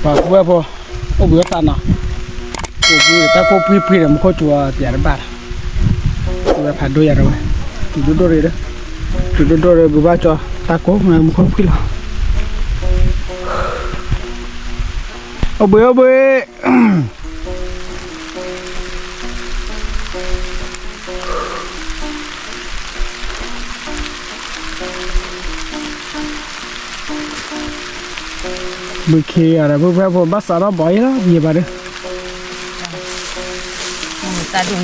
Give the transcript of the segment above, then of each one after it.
và vừa vô ô bữa tan nào ô bữa ta có phi làm khó chùa tiền bạc vừa phải đôi rồi thì đôi đó thì đôi rồi bữa ba cho ta có mà một không phi nào ô bữa bữa kia là bữa bắt sao đó bỏi đó gì bà đó ta dùng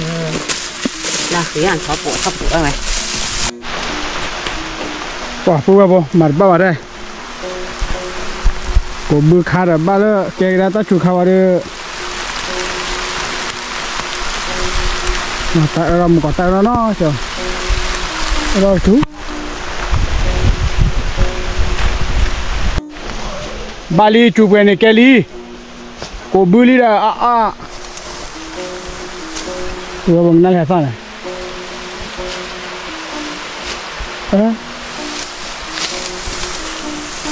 là cái ăn thọ bộ này quả bữa mặt bao đây của bữa khá là ba đó cái ra ta chụp khao đó mà tại làm quả tay nó chờ rồi chú Bali chụp này cái ly, cô bự ly là rồi bằng năng hệ sao này,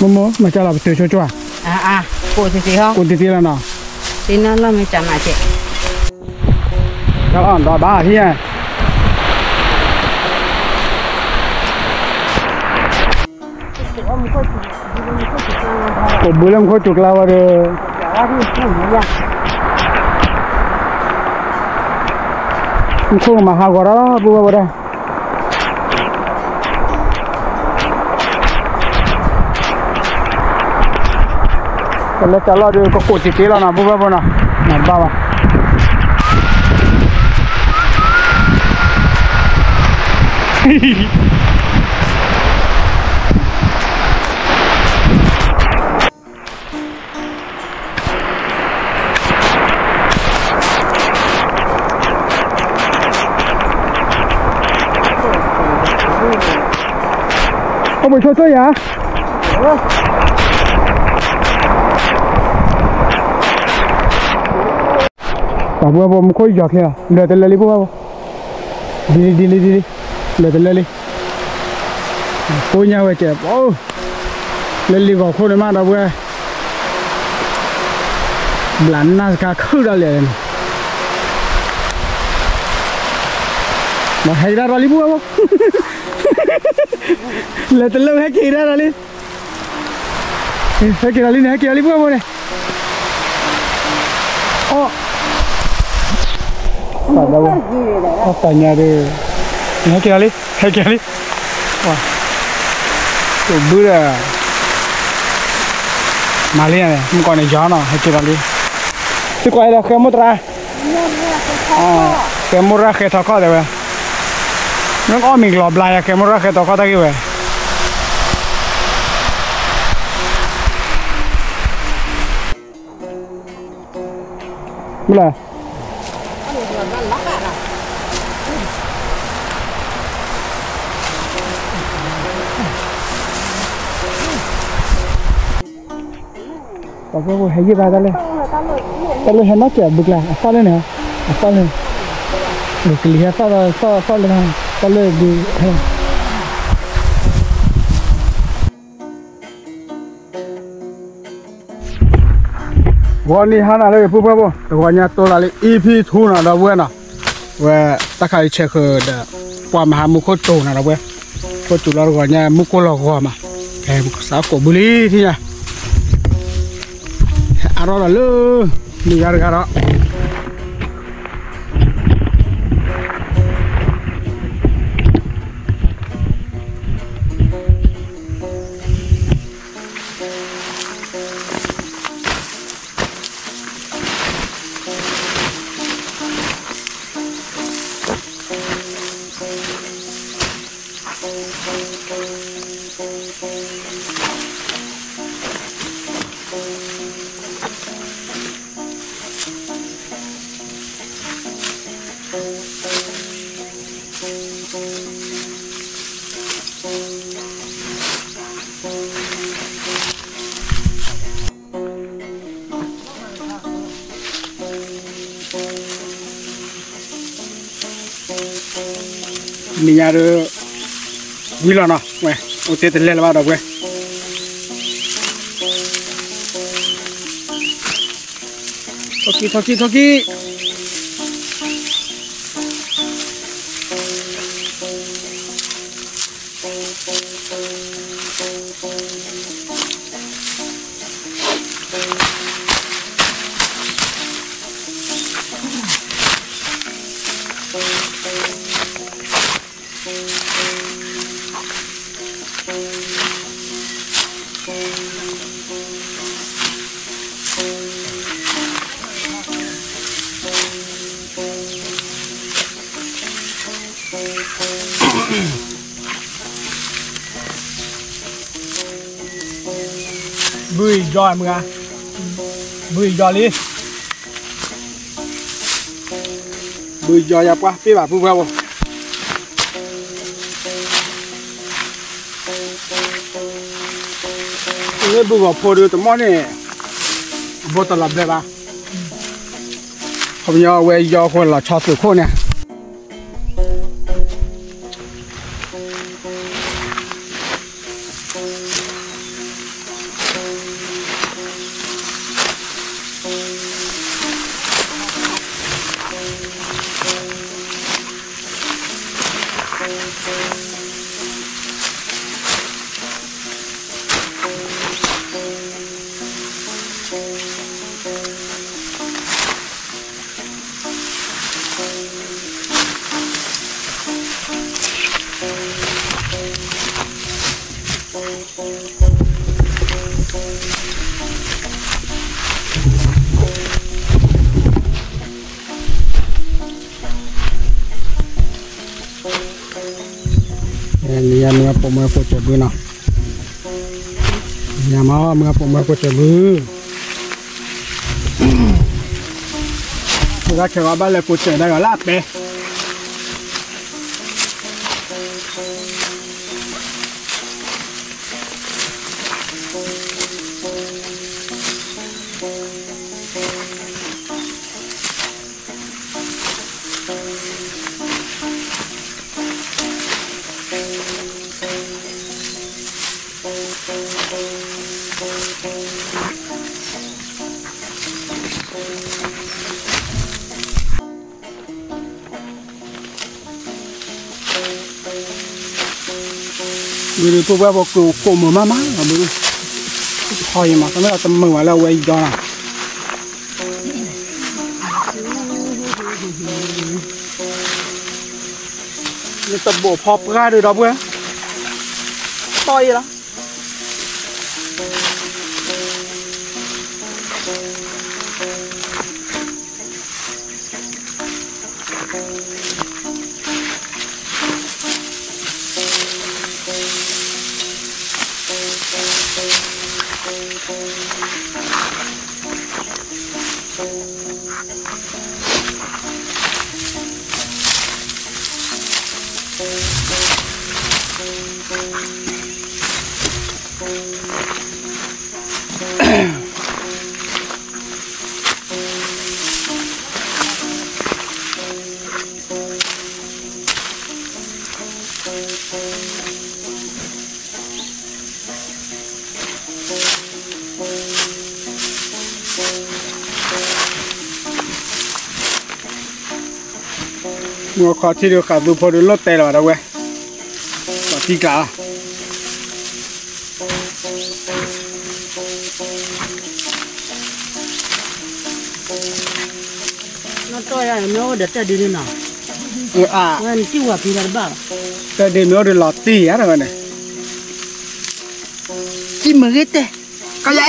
mồm mà cho là từ cho cô thì không, cô thì là nào, thì nó mới chả mà chị, các bạn đòi ba thì à. Cô bự lắm, cô chụp lao vào rồi. Không mà hao đó, bự vào đây. Kalau calo dia kok citi lah nak bự vào nào, nak bawa. Ông bị chơi hả? Bà bữa một khối giọt kìa, lừa tên lên đi bữa. Đi, lừa tên lên đi. Cô nhau về trẻ, lên đi vào khối này mà đâu bữa. Lắn na cả khứ ra liền. Mà hay ra đi bữa không? Là tên lâu hết kỳ ra đi. Hết kỳ ra đi, hết kỳ ra đi bữa này. Tại đâu? Tại nhà đi. Hết kỳ ra đi, hết kỳ ra đi. Wow. Tụi bữa à. Mà liền này, không còn này gió nào, hết kỳ ra đi. Thế quay là khé một ra. Khé một ra khé thọ có đấy. Nó có mình lọp lại cái món cái tao có tay vậy. Bữa nào? Còn có hay gì ba ta lên? Ta lên hay nói chuyện bực là sao lên nè? Sao lên? Được cái lý sao lên ha? Sao lên đi? Gua ni hana le pu pu, gua nya to la le EP thu na da we na. We ta khai check da kwa ma mu ko to na da we. Ko tu la gua nya mu ko lo gua ma. Ke mu sa ko buli thi nha. Aro la lu ni gar gar. Mình nhà được vui lắm nào, vậy, ô tê lên là bao đầu vậy. Toki. Bùi giò mưa bùi giò đi bùi giò nhập qua phía bà phương vào cái bùi vào phô đưa tụi món này vô tụi làm đây bà không nhớ quay giò con là cho tụi khô nè Nhà mưa po mưa po chơi bự nào, nhà máu mưa po mưa po chơi bự, người ta kêu ba lệ po chơi đây là lát bè, người tôi qua bộ cổ mở má là bự, thôi mà tao nói là tao mở là quay giò nào. Người ta bộ phọp ra được đó bữa, to gì đó. Mua khó thì được cả vừa phô được lót tay là đâu quê, có tí cả. Nó tôi là nó để ta đi đến nào? Nên chưa qua phi là bao. Ta đi nó được lọt tí á rồi này. Chim mà ghét thế. Có vậy.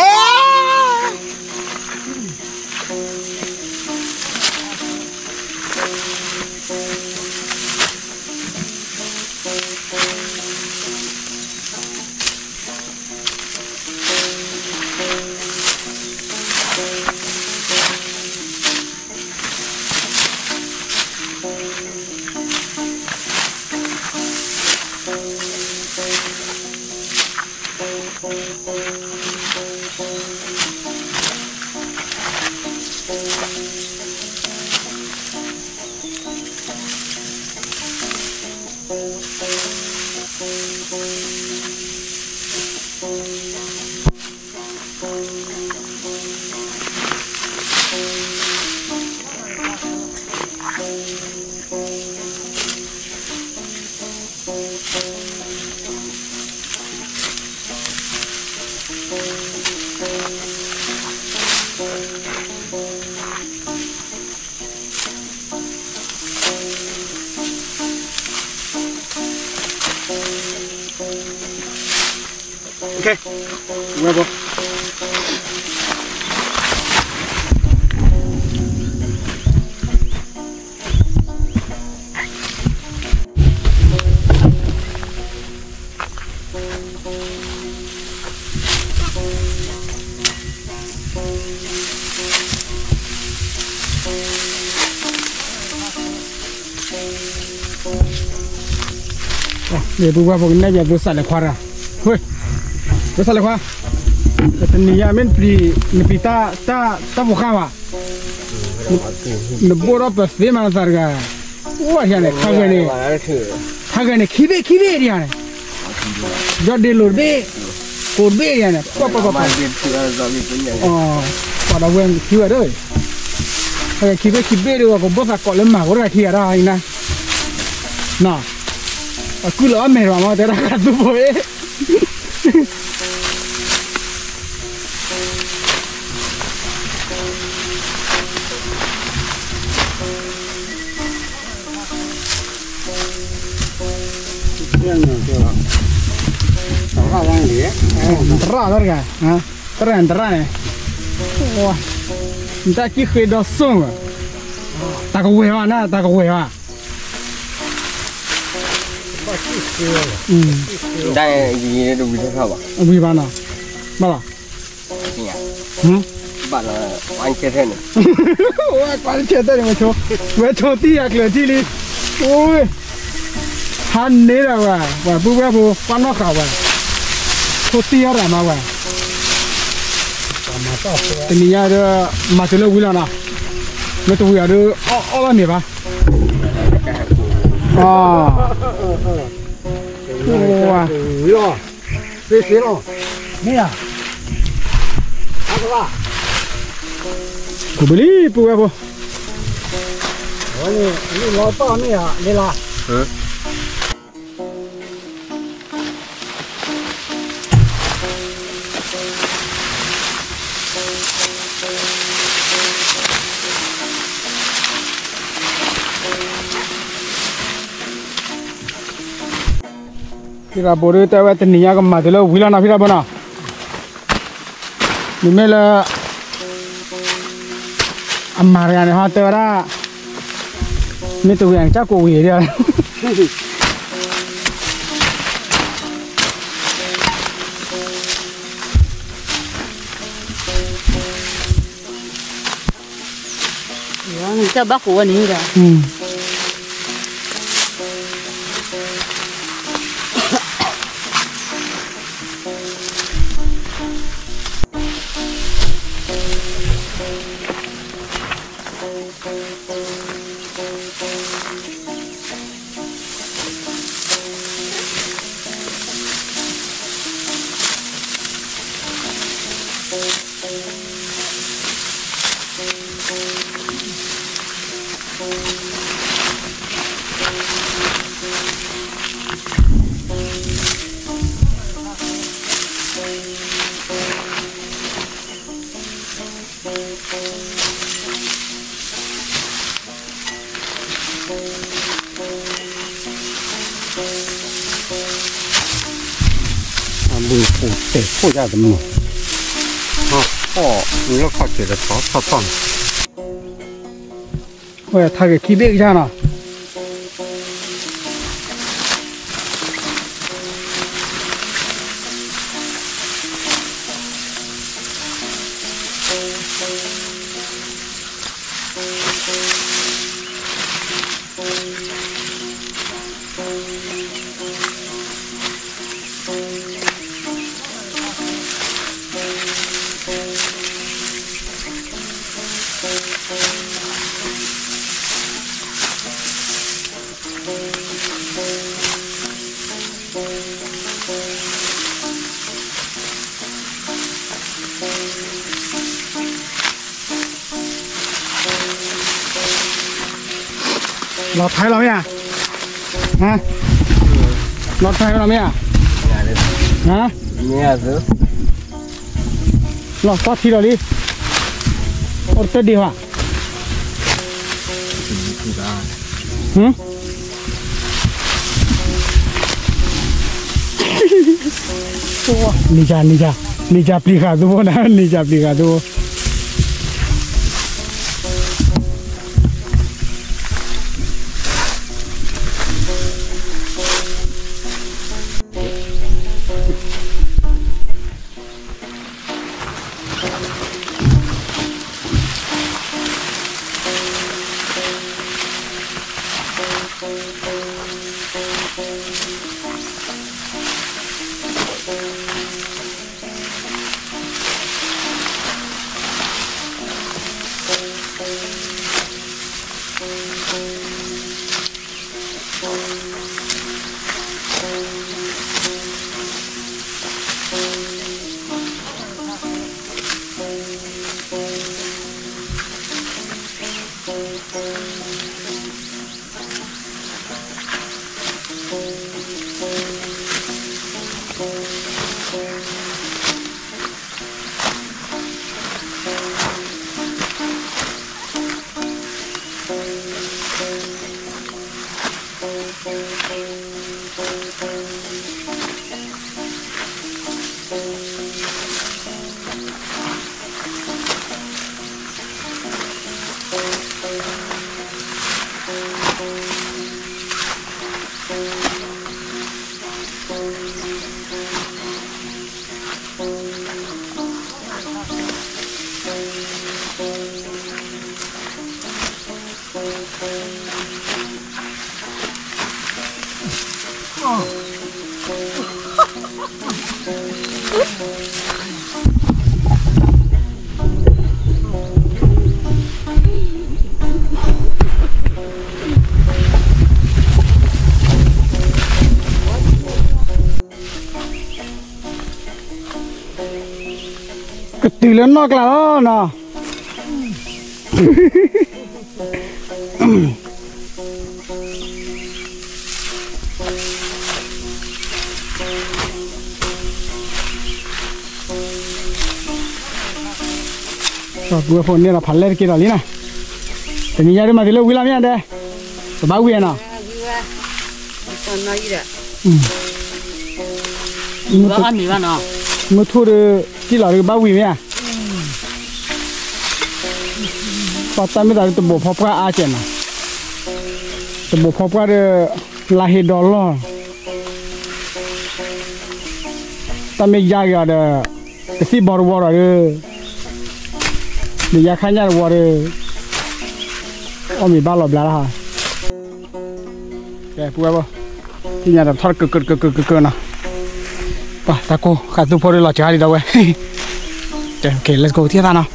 เคเว้ยบ่เดี๋ยวดูว่าพวกนี้จะดูสัตว์อะไรควาระเฮ้ยดูสัตว์อะไรควาแต่นี่ยามันปลีนี่ปีตาบุกาวะนี่บัวรอบเสียมันสักการว่าอย่างนี้ข้างในขี้เบ้เดียวเนี่ยยอดเดลูเบ้โคตรเบ้เนี่ยป๊อปอ๋อพอเราเว้นขี้ว่าด้วยขี้เบ้ด้วยก็บอกสักก่อนเลยมาก็ได้ขี้อะไรนะน่ะaku lah merah mau terangkat tu boleh. Yang tu, terang orang ni. Terang kan? Ha, terang ni. Wah, entah kiki dah sung. Tak kau mana, tak kau mana. 但你都不知道吧？为啥呢？嘛啦？把那关切的呢？我关切的我瞧，我瞧地下个地里，哦，喊你了喂，不关那好喂，瞧地下了嘛喂。你家这马走了为了呢？那都要这熬了没吧？啊。哇！哟，谁谁了？没呀？啥子啦？不不不不。你老大没呀？你啦？嗯。फिर बोरे तो वह तनिया का मादला हुईला ना फिर बना निमेला हमारे यहाँ हाथ तेरा मैं तो यहाँ चाकू हुई है यार यार你这把火你的对，后家怎么弄？你要靠起来炒饭。喂，他给起背一下呢。老抬了没啊？啊？老抬了没啊？啊？没子。老啥提了哩？我这地方。嗯？ Nija aplicado na Nija aplicado Từ lớn nó là nó nè vừa phun này là phản lên kia rồi nè thì nhìn ra đây mà thì lâu quý lắm nha đây rồi bao quý nào còn nói gì đấy mua ăn mì vào nào mua thu được chỉ là được bao quý nha và ta mới đặt từ bộ phop ra ai chén à từ bộ phop ra được là hết $1 ta mới ra cái đó cái gì bảo vào rồi để ra khai nhà vào rồi ông mình bao lợp lá ha cái bùa bò thì nhà làm thoát cực nào ta cô khát tu phơi lợp chả đi đâu vậy ok let's go tiếp ta nào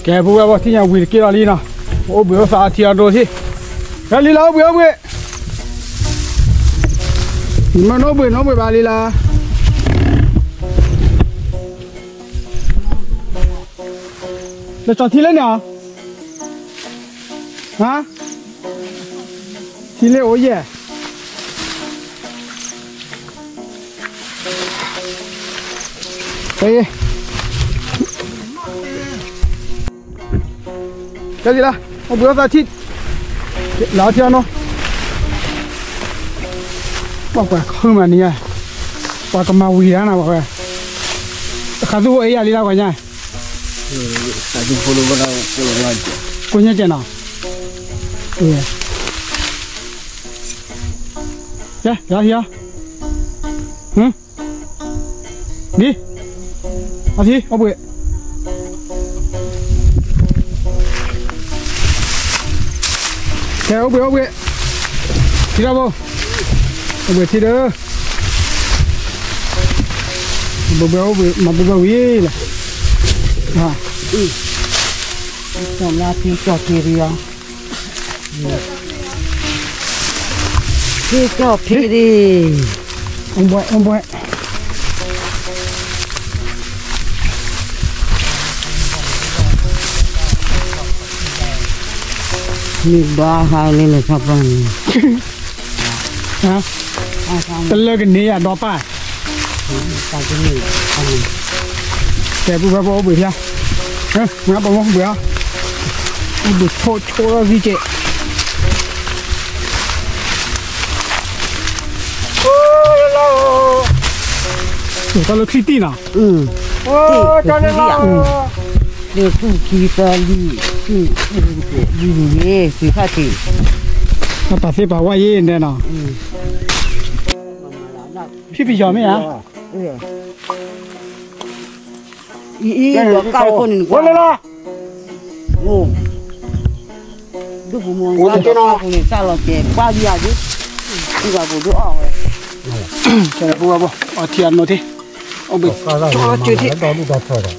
cái bùa bò thì nhà quỷ kia là đi nào ô bữa sao thì rồi thì cái đi đâu bữa mà nó bơi bà đi là để cho thi lên nhở hả thi lên ôi gì đây cái gì đó một bữa ra thịt lá theo nó bảo quả không mà nè quả cầm màu gì đó nào bảo quả khá du ấy à đi đâu cả nhà Tadi follow aja. punya channel iya ya ya đi à thì ông bự cái ông bự đi đâu không ông bự thì đỡ ông bự mà bự gì là à còn là thì cho kiri à thì cho kiri ông bự ni bahaya le sapang hả telur cái này à đỏ pa ta cái ni cái bữa bữa bữa nha ngáp bông bữa 不抽了几节。哦，有到了开地呢。嗯，哦，教练啦。这不鸡的里，里水下去。那把这把外叶的呢？嗯。皮小妹啊？对。我告诉你，我来了。哦。都不忙，我告诉你，上了给挂地下去，这个不就二了。现在不，我天哪天，我被抓了9天。到路到车的，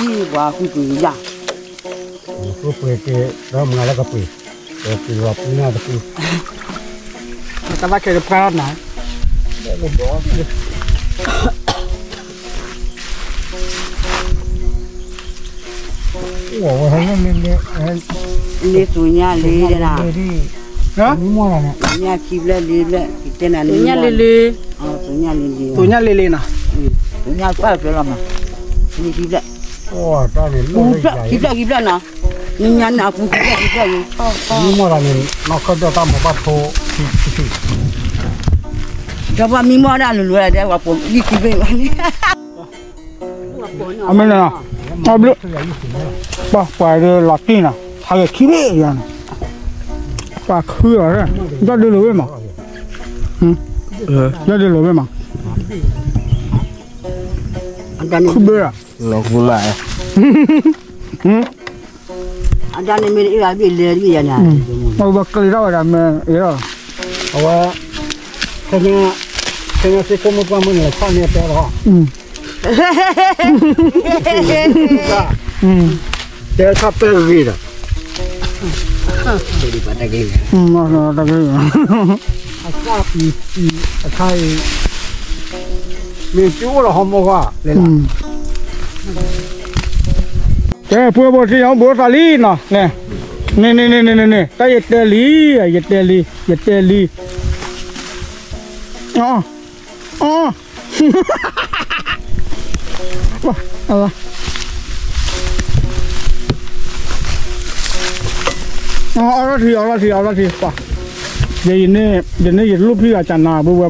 你话会不一样。不会给，然后我们那个背，比如说不那个背。那咱开始拍哪？我还你做伢来的啦？啊？你摸了呢？伢去不了来了，在那里。伢来来。哦，做伢来来。做伢来来呢？做伢快不了嘛？你去不了？哇，这里不去不了呢？你伢哪不去不了哟？你摸了呢？那可叫他们把头去。要不你摸那路来的，我不你去不了你。阿妹呢？啊不，把这拉丁呢，他给踢了一样的，把磕了是，你这路位嘛？这路位嘛？磕不了。能不来？ada ni milik dia habis dia dia ni. Mau bakal dah ada me, ya. Awak kena sekolah macam mana? Sana terah. Dia kapal vida. Jadi pada gini. Ada gini. Asal akai mencuba lah homoga. Cái bữa thì ông bữa ta li nè nè ta yết tê li Wah, Allah thì wah jadi ini lu pih acan na bu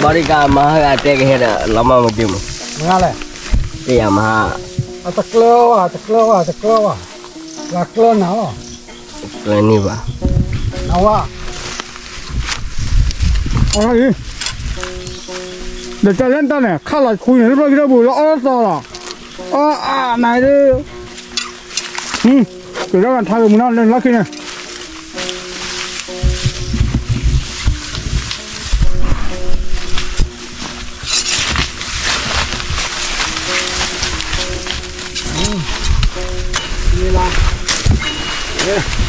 Bari ka maha ate ke hera lama mungkin. Mengalah. Iya maha. Teklo wah. Teklo nawa. Ini ba. Nawa. Oh ini. Để cho lên ta này, khá là khui này, nó kia bùi lõ to là. Này đi. Cái đó là thay được nó lên lắc kia này.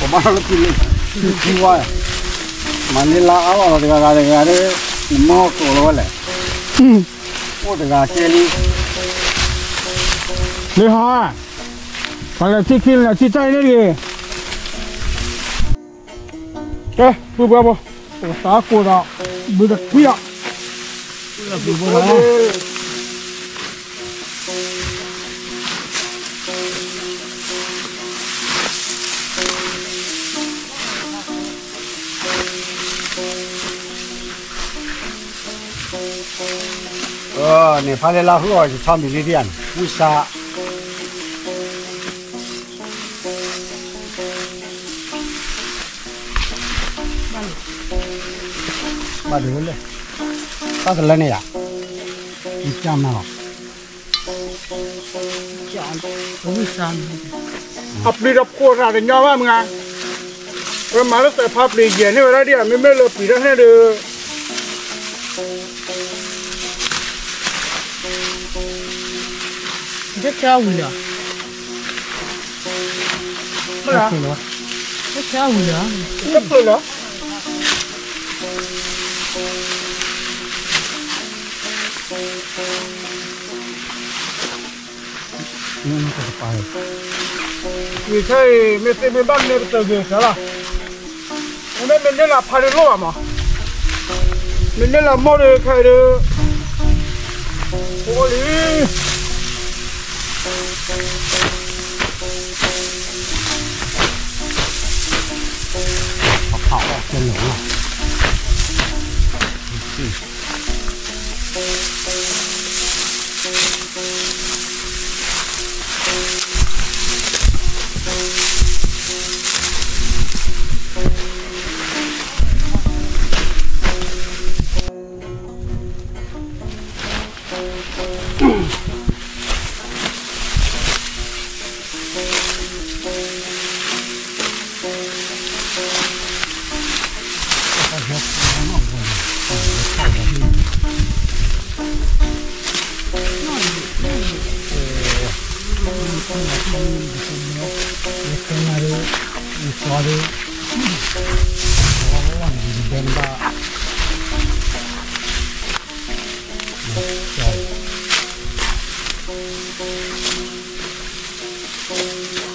Có bao nhiêu tiền qua mà đi la áo rồi cái đấy mua cổ rồi lại mua được cái xe đi Đi hả? Phải là chiếc kia là chiếc chay đấy kìa. Ê, bữa bữa tá cô đó bữa được quý ạ. Bữa đó. này phải là hứa thì tham mình đi điện vui xa ba đứa lên ta cái lên này à đi chăm nào Hấp đi đập cô ra để nhau mà ngà. Rồi mà nó sẽ hấp đi gì này ra đi à mình mới lợp bị ra hết được. Rất trâu rồi. Rất trâu rồi. Rất rồi đó. นี่มันจะไป 你猜没这边办那个这个啥了？我们明天来拍的路嘛，明天来冒的开的玻璃。跑了，真冷啊！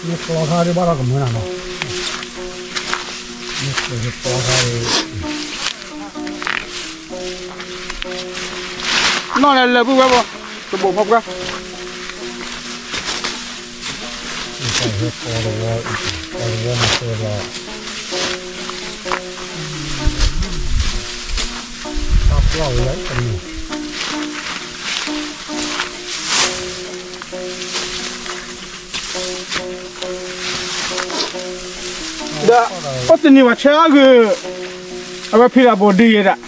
你包他的把它给没了嘛？你这是包他的。弄来了不乖不？这不好乖。你这是包的我们这个。他不要来什么？的，我今年我吃那个，我皮拉不低的，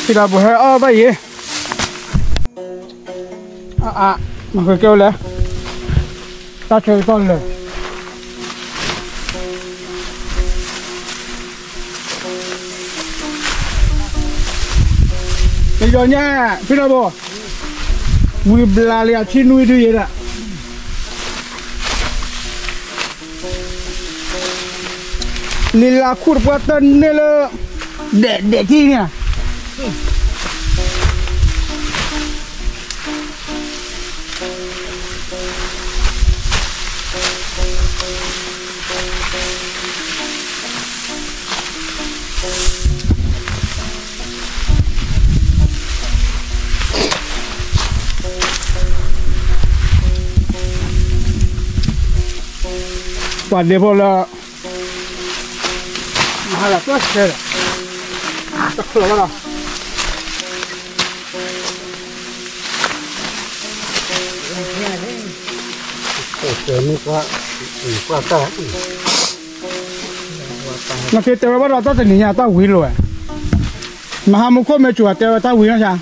皮拉不还200元。马上给来，打车到了。这个呢，皮拉不，我不拉了，去弄一堆的。Nila kur buatan nila dek kini ah. Pada bola. Mahal tu ada. Tak keluar lah. Ini kuat tak? Nak kita berapa rata tu ni ya tak wheel lah. Mahal muka macam tu tak wheel macam.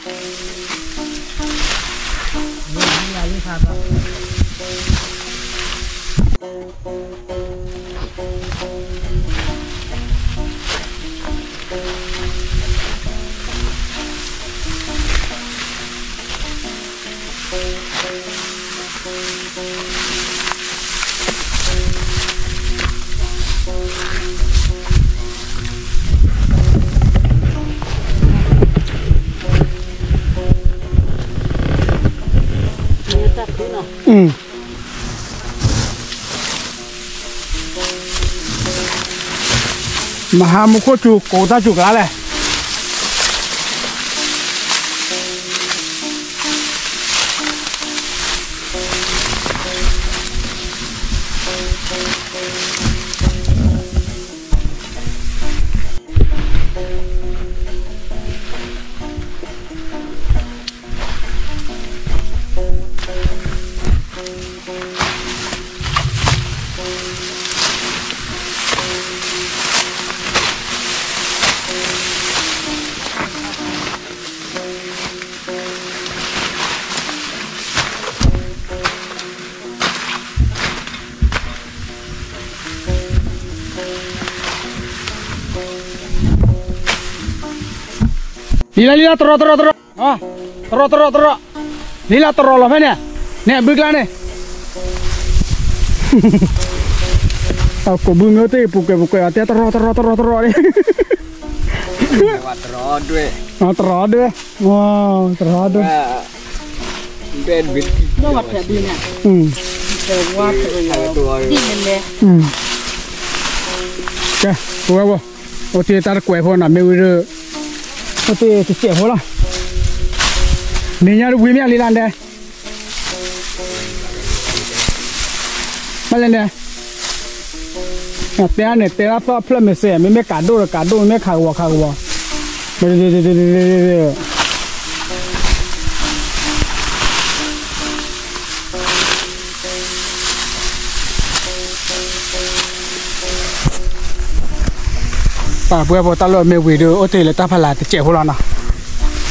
Mahal muka tu kota juga lah. Lila terus. Ah, terus. Lila terus lah mana? Nek bergelan ni. Aku bunga tu pukul hati terus ni. Terus deh. Terus deh. Wow, terus deh. เป็นบิด 那我特别呢，这我这个地面的， แกตัวบ่โอเคตาตะกวยพอน่ะไม่รู้โอเคจะเจ็บหัวละนี่ยาวิ่งเนี่ยลีลานเด้มาเล่นเด้แต่อันเนี่ยแต่ละฟ้าพลัมเสียไม่กาดดูไม่ขาวเดี๋ยวป่าเบื่อพอตลอดไม่วิ่งดูโอเคเลยตาพลาจะเจ็บหัวละนะ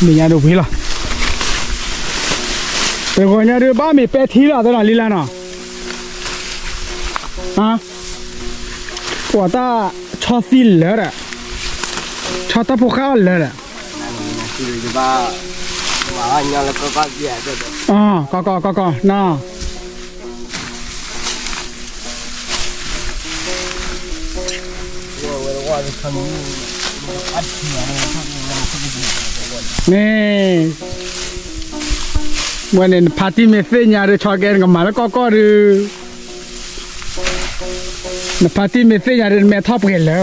มียาดูวิ่งละแต่คนยาดูบ้ามีเป็ดทีละตอนลีลานะฮะว่าตาชอบซิลเลยแหละชอบตาพวกเขาเลยแหละ คือจะว่าเนี่ยแล้วก็เบียดด้วย ก็น่านี่วันนี้พาร์ตี้เมสเซจเนี่ยเราชอบกันกับมาแล้วก็ดูนะพาร์ตี้เมสเซจเนี่ยเราไม่ทอบกันแล้ว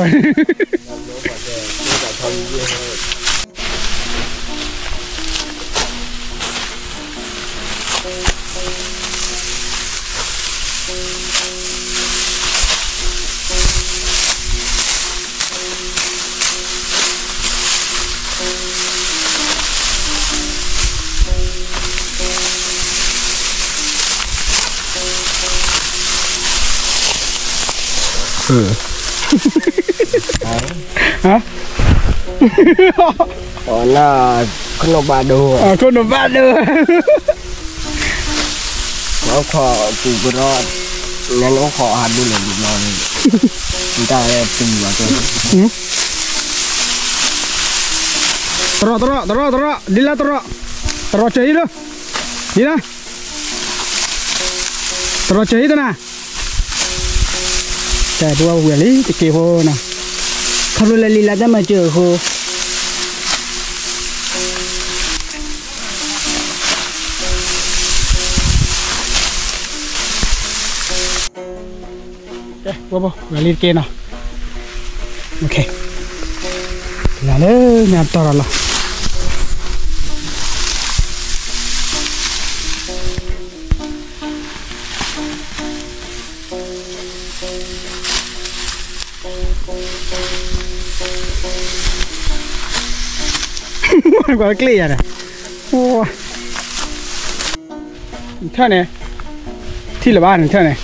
ฮะอ๋อน่าขนมบาดู คนหนุ่มบ้านเลย แล้วขอปูกรอดงั้นก็ขอหัดดูเลยนอนเลยมันได้ตีว่าตัวตรอดีละตรอใจด้วยดีนะตรอใจด้วยนะแต่ดูว่าเวลี่จะเกี่ยวนะเขารู้เลยลีลาจะมาเจอเขาเอ๊ะว่าบ่เวลี่เกี่ยวนะโอเคแล้วเลยงานต่อละมันก็เกลี้ยนะโอ้เท่าไหร่ที่ละบ้านเท่าไหร่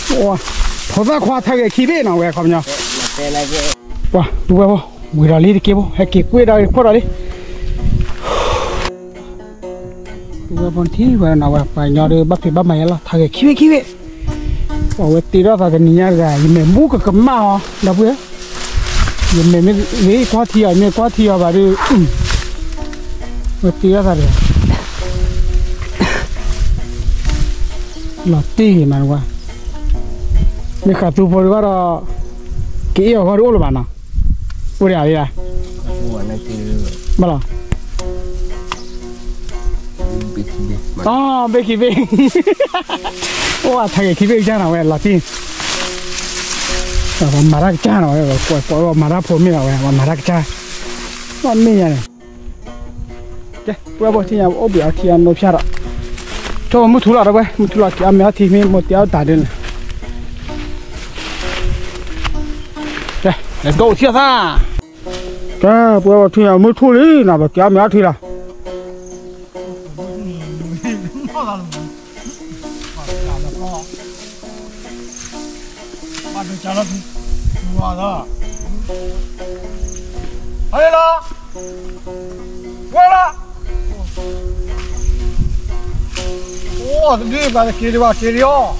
โอ้พอจะคว้าทางไอ้ขี้เบ้หน่อยครับเนี่ยว้าดูไปบ่มือเราลีดเก็บบ่ให้เก็บกุ้ยได้พอได้ดูบนที่ว่าเราไปยอดบัฟฟี่บัฟใหม่ละทางขี้เบ้โอ้ยตีเราทางนี้ยังไงยังไม่มุกกับมาอ๋อแล้วเพื่อยังไม่นี่กว่าที่อ่ะไม่กว่าที่อ่ะแบบนี้ว่าตีเราทางเราตีมันว่าไม่ขาดตัวพอดีว่าเราเกี่ยวกับรู้หรือเปล่านะพูดอะไรล่ะ หัวนั่นคือ บ้าหรออ๋อเบคิเบโอ้ทางคิเบจ้าหน่อยละที่ว่ามารักจ้าหน่อยว่ามารักผมไม่เอาว่ามารักจ้าว่าไม่ยังเจ้าเพื่อบอกที่ยังโอ้เบียร์ที่ยังโนพิชาระโจมุทุลาระเว้ยมุทุลาที่อามีอาที่มีหมดที่เอาตาเดินเจ้า let's go เที่ยวซะเจ้าเพื่อบอกที่ยังมุทุลีนะแบบที่อามีอาที่ละ把这加了皮，哇的，来了，过来了，哇，这把它给的吧，给的哦。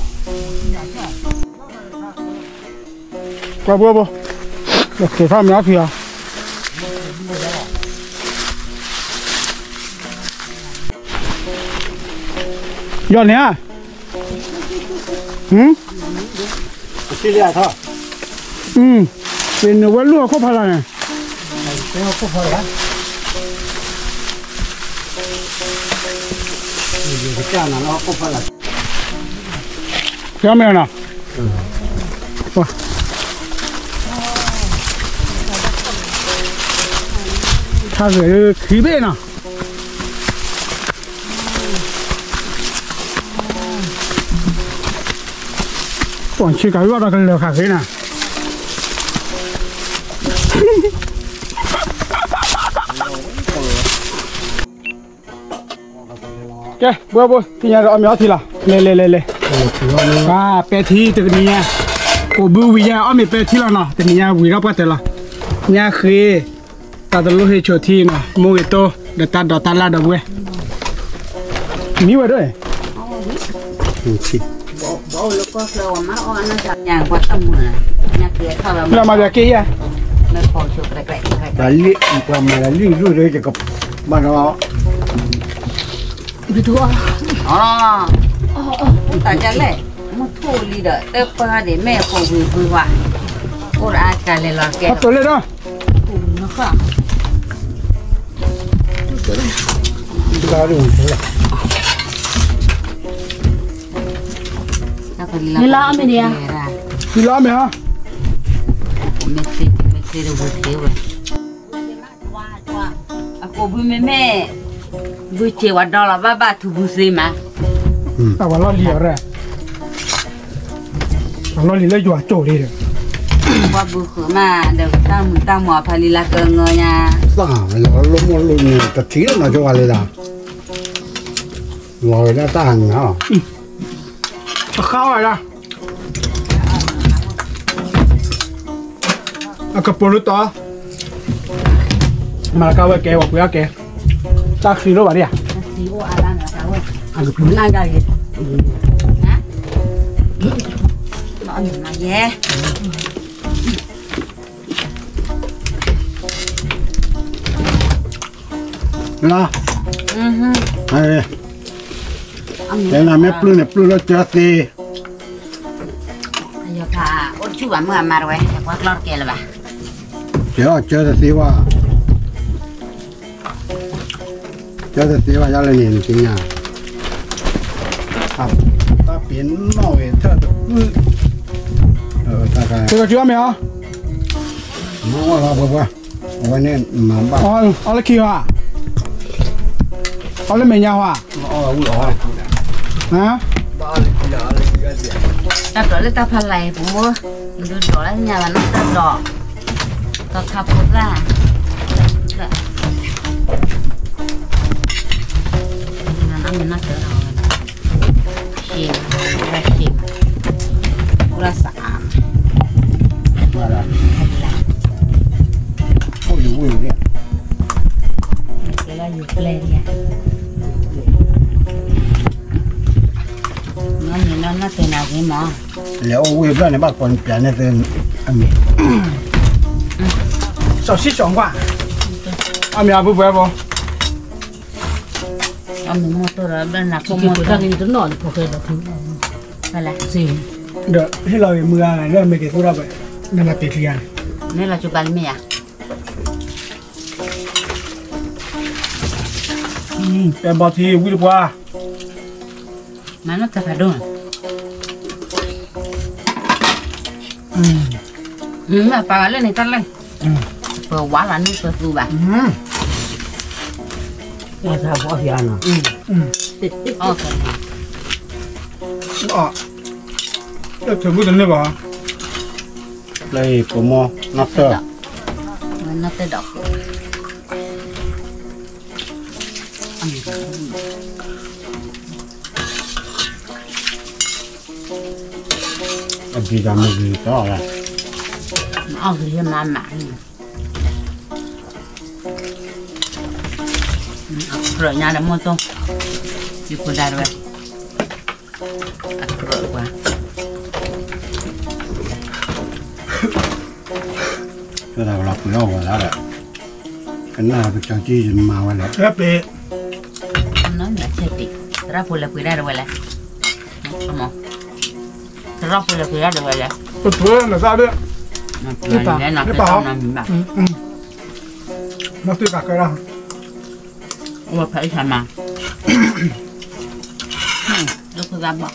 qua bữa bữa được thể tham nhá thì à ย้อนเนี่ยที่เรียกเขาเป็นวันรั่วครบพลังไงเป็นครบพลังอยู่ที่เจ้านั่นเราครบพลังเจ้าแมวน่ะถ้าเกิดขี้เบ้น่ะก่อนชิคกี้พายเราก็เลือกขาขึ้นน่ะแกบัวที่ยังเราเอาไม่เอาทีละเลยเปทีตึกนี้กูบูวิญญาเอาไม่เปทีละเนาะตึกนี้วิเราปะเตละเนี่ยคือตาตลุให้โชว์ทีเนาะมูเอโต้เดตัดดอตัดลาดบัวมีไว้ด้วยบ่ลูกก็เคยมาอ่อนนะจ๊ะอย่างกว่าตั้งมือเนี่ยเกลือเข้าแล้วมาจากกี่อ่ะไม่พอชุบแกล้ๆแต่ลิ้นความมันลิ้นรู้เลยจะกับบ้านเราไปดูอ๋อแต่จะเล่มันทูลีเด้อแต่ป้าเดี๋ยวแม่คงวิวว่าโอ้อาการเลยล่ะแกตัวเลยเนาะนะคะเราดูเลยนี่ล้อไม่เนี่ยนี่ล้อไหมฮะไม่ใช่ดูเท่เว้ยaku bumi buce wadala baba tu busimaแต่ว่าเราเลี้ยงแหละเราเลี้ยงเลยอยู่อ่ะโจ้เลยว่าบุกมาเดี๋ยวตั้งหมอพาลีลาเกินเงยสั่งเราล้มเนี่ยแต่ทีนั้นเราจะว่าเลยล่ะลอยได้ตั้งเนาะข้าวอะไรล่ะกระปุกต่อมาข้าวแกว่าเปล่าแกจากสีโลบาทเนี่ยสีโออาลันนะเว้ยอันนี้น่าจะเห็นนะนอนมาแย่ล่ะเฮ้ยแต่น่ะไม่ปลื้มเนี่ยปลื้มแล้วเจอตีอย่าพาอดชั่วเมื่อมาไว้อยากว่าลอดแกเลยป่ะเจอตีว่าจะเสียว่าจะอะไรเนี่ยจริงอ่ะครับถ้าเปลี่ยนหน่อยเธอจะตากันเจอชื่อไหมฮะมาว่าเราบอกว่าวันนี้มาบ้าเอาเลยคิวอ่ะเอาเลยเมียว่ะอุ้ยฮะตัดดอกเลยตาพันไหลผมว่าดูดอกแล้วเนี่ยมันตัดดอกก็ขับรถละมันน่าจะเอาชิมและชิมละสามโอ้ยอยู่เนี่ยแล้วอยู่เพลนเนี่ยงั้นนี่น่าจะน่ากินมั้งแล้ววิ่งไปในบ้านคนเปลี่ยนเนี่ยเป็นอันนี้2กว่าเอาเมียบุบไปบ่Ami motor ada nak motor itu non pakai batu. Salah sih. เดี๋ยวให้เราเมืองเนี่ยไม่เกี่ยวกับเราไปนั่นแหละติดเรียน Ni lah cuba ni ya. เป็นบอทีวิ่งกว่า Mana terpadun? Apa kali ni tak leh? Perwalan ni perubah. Ya sahabat Fiana. Okey. อ๋อจะถึงพูดถึงได้ป่ะ เลยผมมองนับเตอร์ Mana terdak? พี่จำไม่ดีก็อะไร เอาคือมาหมาเรื่องนี้มันต้องอยู่คนเดียวเลยเรื่องว่าก็เราหลับเล่าแล้วแหละกันหน้าไปจังจี้จนมาวันแล้วแค่เป๊ะนั่นแหละเช็ดดิไร ra phụ là quỷ ra rồi lại không không ra phụ là quỷ ra rồi lại ตัวเพื่อนน่ะซาเด้อ nó nó cái con nó mình bảo มาซื้อกักกันละ ủa phải sao mà lúc có ra bỏ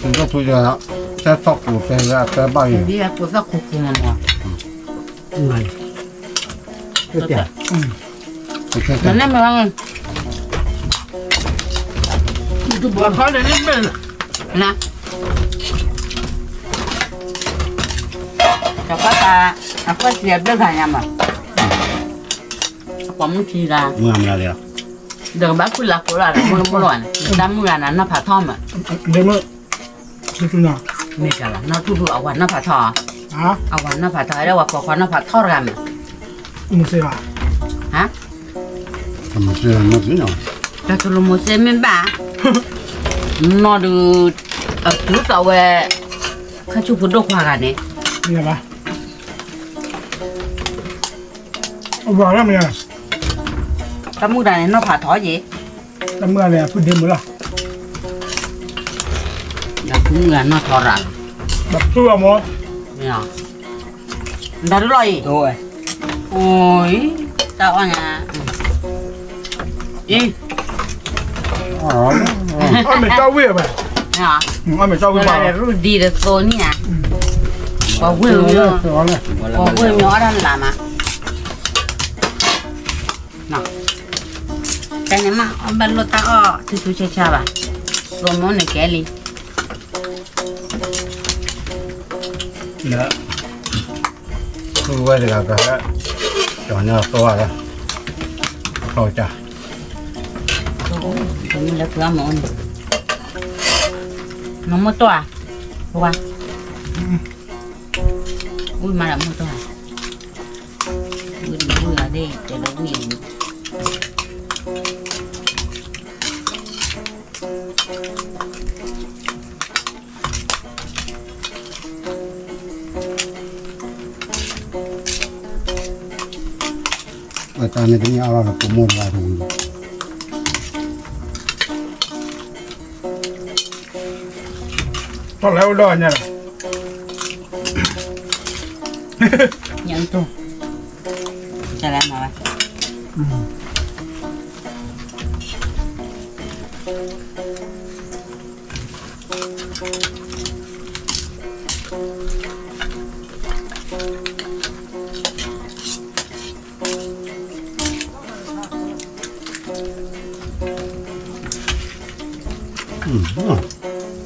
你这出去了，再照顾再办一。 đi có ra cục gì mà Ngon. Rất đẹp. nó nem mà ăn cái bữa khó để lên bên nè cho có tiệp được hả nhà mà có muốn chi ra เมื่อมาแล้ว đừng bác cứ lạc của là mua loạn đám mua là nó phải thom mà เดี๋ยวมื้อคือน่ะ mẹ cả là nó thu thu ở quán nó phải thò ฮะ ở quán nó phải thò đâu vào quán nó phải thò ra mà มึงสิว่า hả ทำไมเชื่อไม่ถึงเนาะ cho tôi làm một xe miếng bả nó được ở trước tàu về khai chụp phút đô khoa cả này นี่ล่ะเอาบ่แล้วมั้ย cái mua này nó phải thò gì แต่เมื่อเนี่ยพูดเดิมบ่ล่ะ là cũng là nó thò ra แบบซั่วหมอ nha đã được rồi Rồi. ôi tao ăn à đi อ๋อ อ้าวไม่เจ้าเว้ยไป nha อ้าวไม่เจ้าเว้ย cái บ่ này là rồi đi được rồi nha có เว้ quên ย nhá สอนเลย có quên nhỏ đang làm à nào cái này mà ông bạn lột tao thì tôi chơi chả bà rồi món này kéo đi เนื้อคือไว้เลยก็จอดเนี่ยตัวแล้วเข้าใจ cũng là cửa món nó mua tòa qua ui mà là mua tòa ui ở đây để nó quyền อาจารย์ในที่นี้เอาเราประมวลไว้ตรงนี้ ตอนแล้วดอนเนี่ย nhận tu cho làm mà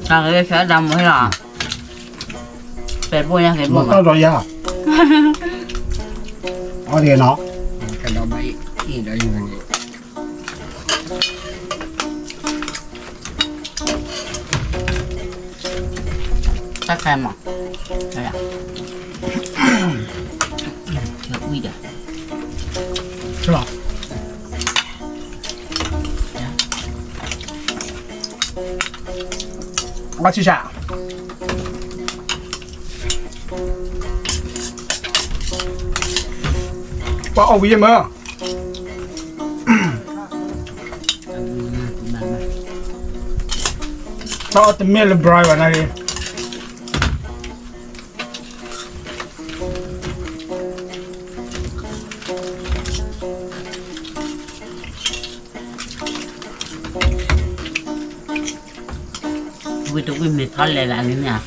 sao cái phải đâm hay là phải bôi nha cái มัน bôi ก็ mà รอยากเอาเดี๋ยวเนาะ Cái đó bay thì đấy như này. tắt kèm mà đây à chưa quy được ใช่ป่ะว่าชิชะว่าเอาวิ่งมาเราเอาแต่เมลบรายวันนั้นเลย quy tụ quy mệt thôi lại là nè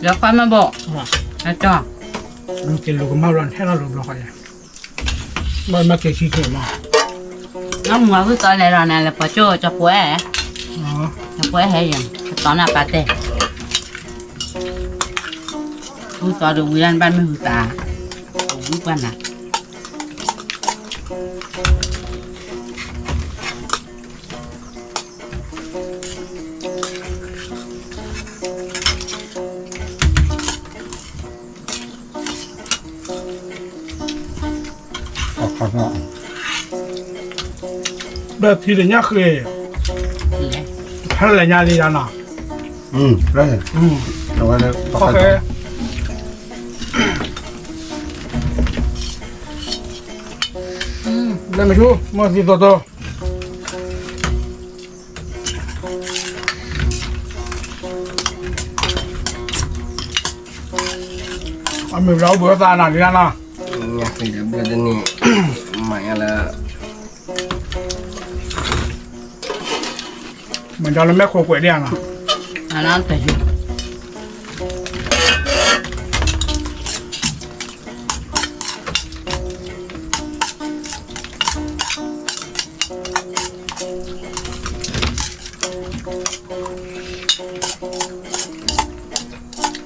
giờ khoai mà bộ nó cho มันกินลูกมาร้อนให้เราหลบเราไปมันมาเกี่ยขี้เกียจมา nó mua cái coi lại rồi này là bỏ cho quế อ๋อ cho quế hay gì tao là bà tê tôi tao được quy ban mới hư tà quý quan à 好的， แบบที่เดี๋ยวนี้คืออะไรเนี่ยลีนะ对，我的， โอเคได้ไหมชูมาสิโตอันนี้เราเบื่อตาหนาดีนะ Ya sudah berada ni. Mak lah. เหมือนจะเราไม่โคกวยเดียงอ่ะ อันนั้นแต่อยู่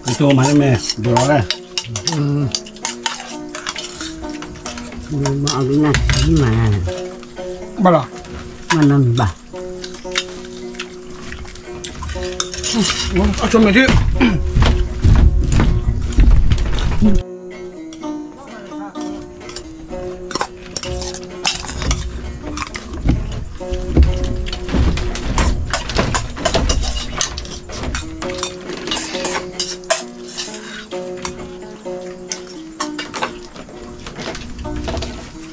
你做嘛的没？不要嘞。 มาเอาดีนะนี่มา บ้าหรอ มันนั่นบ้า เอาชมหน่อยที่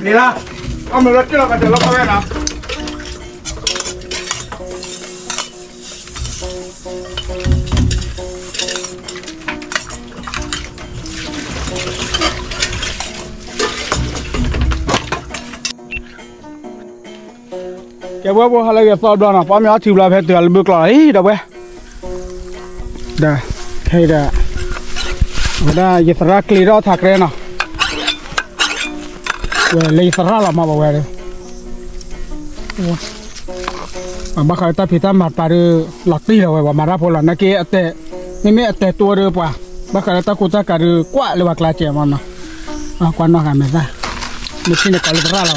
นี่ละเอามือรถที่เราไปเจอรถเขาไว้นะแกว่าอะไรแกสอบด้วยนะป้ามีอาชีพอะไรเพื่อเตือนบุกหล่อเฮ้ยเดี๋ยวเว้ยเดี๋ยวใครเดี๋ยวได้ยิสระคลีรอถักเรนะเว้ยเลยสระละมาบ่เว้ยเลยบ้าใครตาพิธามาตาดูหลักตีเลยเว้ยว่ามารับพลังนักเกะแต่ไม่แต่ตัวเรือป่ะบ้าใครตากูจะการดูกว่าเลยว่าคลาเจมันนะกวนมากันไม่ได้ไม่ใช่ในการสระเรา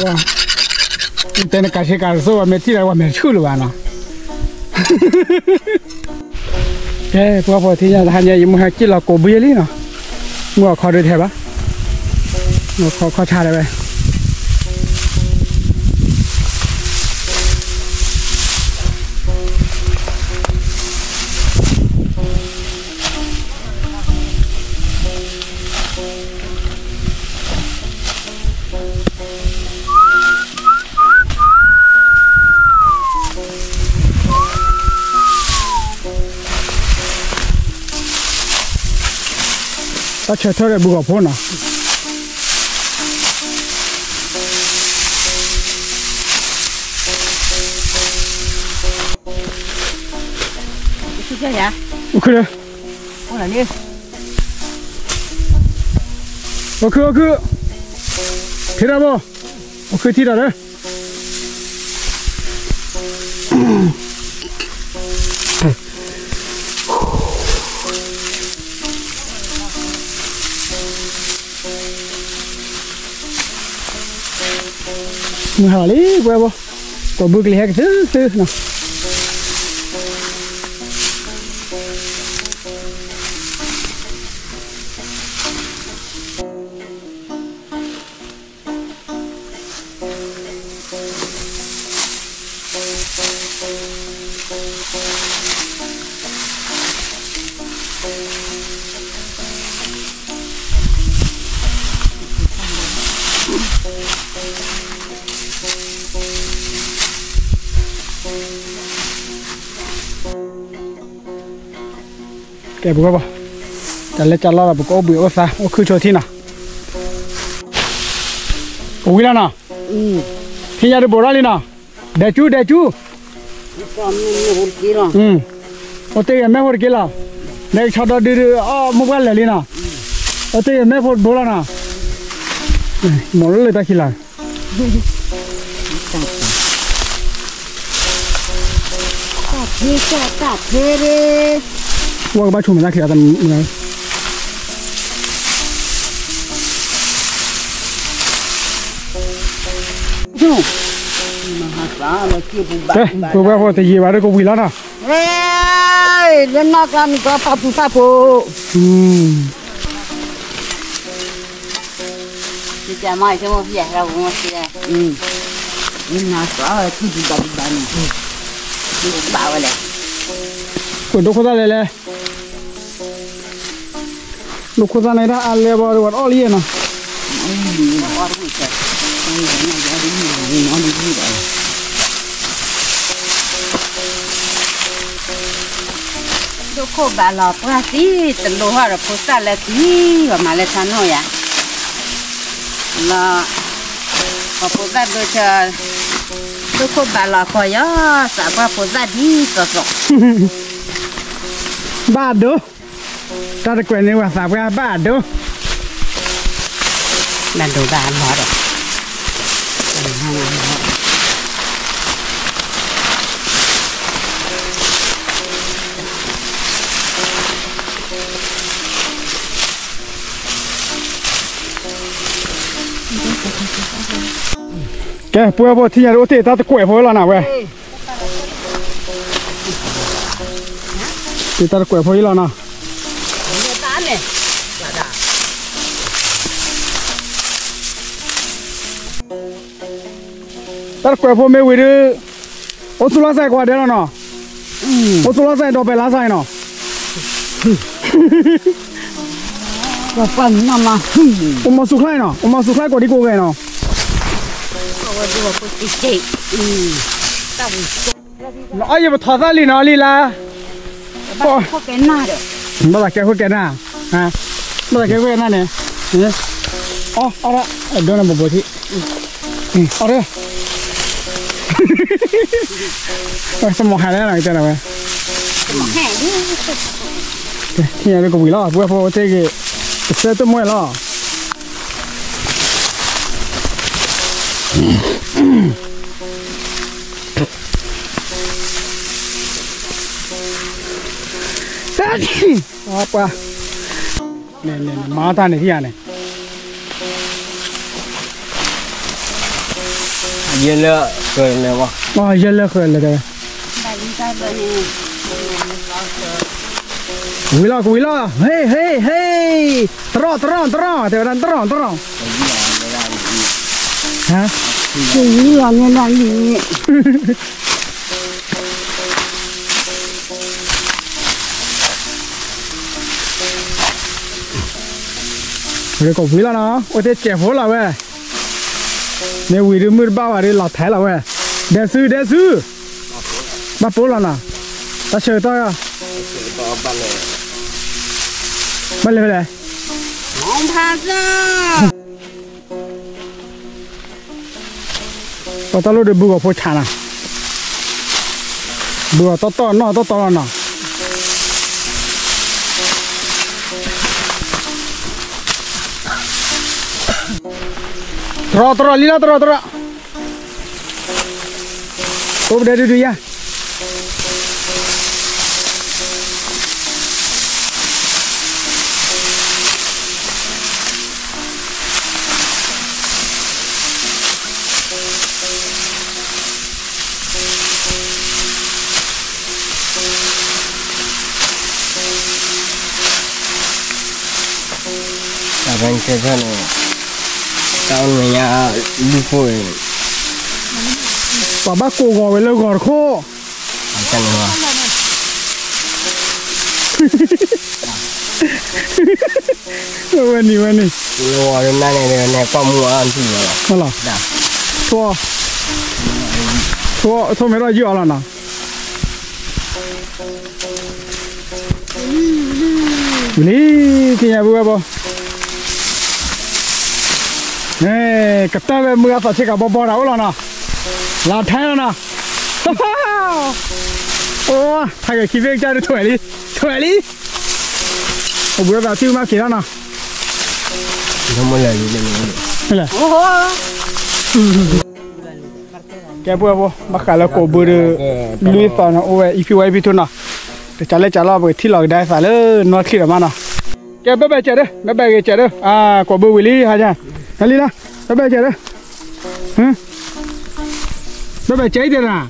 Wah, kita nak kasih karso, mesti lah, mesti chulu lah. Eh, apa tiada hanya ibu hakil lah kobi ni na. Gua kau ada apa? Gua kau cari apa? Ta chơi thôi để bùa phun à? Cái gì vậy? Ok đấy. Ôi là đi. Ok. Thì ra bò. Ok thì ra đấy. Hả lý quay bò có bước lẹ cái thứ nào kẹp bữa bò, chả lẽ chả lo là bữa có bữa sao, có khơi chơi thế nào, ủi là nào, thì nhà được bữa ra đi nào, để chú, ở đây em hốt kia là, này cho đó đi mua cái này đi nào, ở đây em hốt bữa ra nào, món lấy ta khi làm, cà phê đi. Qua ba chục mình ra kia tầm này. Thế, cô bé có thể gì vào đây cô quỳ lắm à? เล่นนอกกันก็ปะปูปะปู ที่จะมาจะมาเพียเราไม่เพียนี่น่าสวยทุกที่บ้านบ้านนี่บ้าเลย กดดูคนอะไรเลยดูคนอะไรได้อะไรบ้างดูว่าอ้อเลี้ยนะดูโคบาลอปราศีตโลหะเราพูดอะไรที่ว่ามาเลชันหน่อยอะแล้วพอพูดได้โดยเฉพาะดูโคบาลอคอยสาวว่าพูดได้ดีสุด บ้าดูตาตะเกียบนี่ว่าสาวว่าบ้าดู ๆนั่นดูบ้านหมดอ่ะ แกปัวพอที่จะรู้ที่ตาตะเกียบพอแล้วนะเว้ยที่ตาตะเกียบพอแล้วนะ เนี่ยตาเนี่ย ตาตะเกียบพอไม่วิดีโอสุลาใส่กว่าเดี๋ยวนะโอสุลาใส่ดอกไปลาใส่เนาะ ก็ฟันมามา อมมาสุขไล่เนาะอมมาสุขไล่กว่าที่กูไงเนาะ ก็ดูว่าพูดจริงต้อง แล้วไอ้ยังมาถอดซาลีเนาะลีลา พวกแกหน้าเด้อ มาจากแกคุยกันนะฮะมาจากแกคุยกันนะเนี่ยเนี่ยอ๋อเอาละเดี๋ยวนะบอกที่เอาเถอะสมองหายแล้วหน่อยเจ้าหน่อย แห้งดิ ที่ยังไม่กูวิลล์บัวพอเจ๊กเสร็จตัวมวยแล้วapa nih mata nih dia nih เยอะเลยเกินเลยวะ oh jelas ke le deh ได้ยินใจเบอร์นี่ wila hey terang terang hah นี่หลังเนี่ยหลังนี้ rồi có wila nó ở đây chè phố là vậy nếu wila mưa bao ở đây lọt thái là vậy đè sư ba phố là nào ta chờ tôi à ต่อบ้านเลย bắt lên đây มองพาจ้า có tao lúc được bùa phố chả nào bùa to nó Terus lila terus. Kau udah duduk ya. Abang kerja ni tahun ni lupa. Baba cô gò với lơ gò khô. Macam ni lah. Quên đi. Luar rumah ni ni pamuan tu lah. Halo. Dah. Thua mấy đôi dưa là nào. Ní thì nhà vừa bò. Nè, cặp ta về mưa phải chơi cả bò đảo là nào. Làm thái là nào. Ô, thay cái khí viên ra được thuệ đi. Ô bữa vào tiêu mà kỹ đó nào. Không có lời gì Đây là. Cái bữa bắt cả là cổ bữa lui tao nó ôi ipi thôi nào. Để trả lo bởi thi lòi đây phải là nó khi mà nào. Cái bé chạy đấy, à quả bữa Willy hả nha. Đi nào, bé chạy đấy. Hả? Bé cháy đi nào.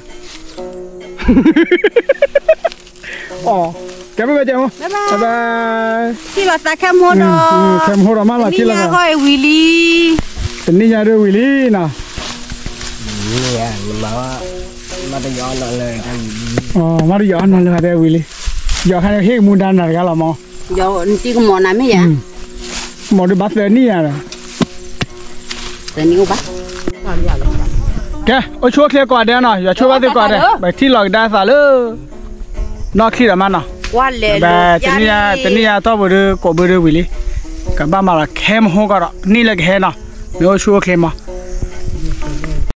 อ๋อแกไม่ไปเจ้า บ๊ายบาย บ๊ายบาย ที่เราตาแคมโฮดอ แคมโฮดมาละที่ นี่ ละ ก็วิลี่ เป็นนี่ยาด้วยวิลี่นะ เนี่ยมาได้ย้อนเลยกัน อ๋อมาดูย้อนนั่นเลยได้วิลี่ย้อนให้เฮกมูดันน่ะกันละมอ เดี๋ยวจริงๆหมอนะไม่ยะ หมอดูบัสเลยนี่อ่ะ แต่นี่ก็บ้า แกโอ้ช่วยเคลียร์ก่อนเดี๋ยวหน่อยอย่าช่วยว่าเดี๋ยวก่อนเดี๋ยวไปที่หลอกได้ซะเลยนอกที่ละมันน่ะ ว่าเลย แบบตนี่ยตัวบริโกบริวิลี่กับบ้านมาละเข้มหัวก็นี่เลยแค่น่ะไม่ช่วยเข้มมา